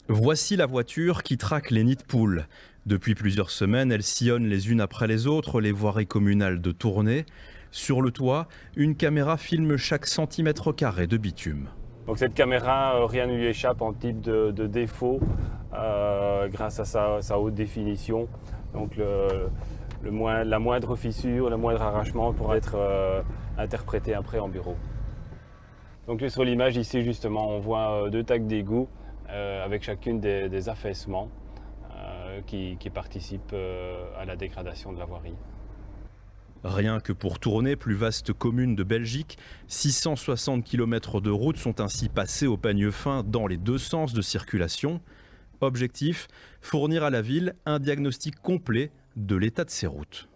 Voici la voiture qui traque les nids de poules. Depuis plusieurs semaines, elle sillonne les unes après les autres les voiries communales de Tournai. Sur le toit, une caméra filme chaque centimètre carré de bitume. Donc cette caméra, rien ne lui échappe en type de défaut grâce à sa haute définition. Donc la moindre fissure, le moindre arrachement pourra être interprété après en bureau. Donc sur l'image ici justement on voit 2 tacs d'égout avec chacune des affaissements qui participent à la dégradation de la voirie. Rien que pour Tournai, plus vaste commune de Belgique, 660 km de routes sont ainsi passées au peigne fin dans les deux sens de circulation. Objectif, fournir à la ville un diagnostic complet de l'état de ces routes.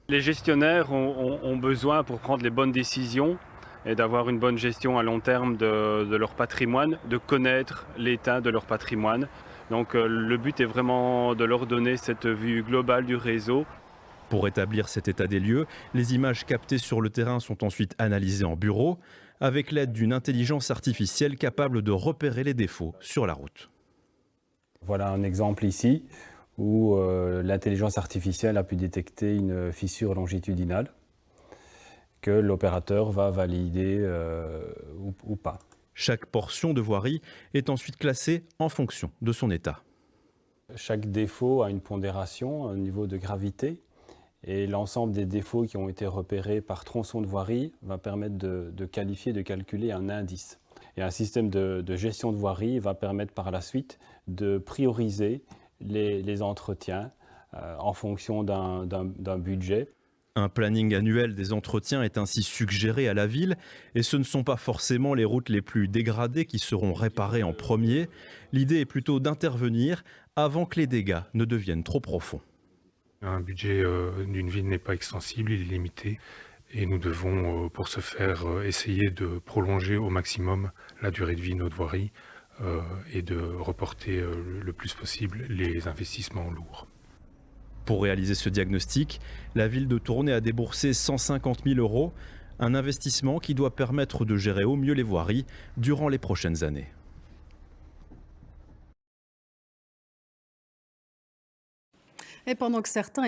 Les gestionnaires ont besoin pour prendre les bonnes décisions et d'avoir une bonne gestion à long terme de leur patrimoine, de connaître l'état de leur patrimoine. Donc le but est vraiment de leur donner cette vue globale du réseau. Pour établir cet état des lieux, les images captées sur le terrain sont ensuite analysées en bureau avec l'aide d'une intelligence artificielle capable de repérer les défauts sur la route. Voilà un exemple ici où l'intelligence artificielle a pu détecter une fissure longitudinale que l'opérateur va valider ou pas. Chaque portion de voirie est ensuite classée en fonction de son état. Chaque défaut a une pondération, un niveau de gravité. Et l'ensemble des défauts qui ont été repérés par tronçon de voirie va permettre de qualifier, de calculer un indice. Et un système de gestion de voirie va permettre par la suite de prioriser les entretiens en fonction d'un budget. Un planning annuel des entretiens est ainsi suggéré à la ville et ce ne sont pas forcément les routes les plus dégradées qui seront réparées en premier. L'idée est plutôt d'intervenir avant que les dégâts ne deviennent trop profonds. Un budget d'une ville n'est pas extensible, il est limité et nous devons pour ce faire essayer de prolonger au maximum la durée de vie de notre voirie et de reporter le plus possible les investissements lourds. Pour réaliser ce diagnostic, la ville de Tournai a déboursé 150 000 €, un investissement qui doit permettre de gérer au mieux les voiries durant les prochaines années. Et pendant que certains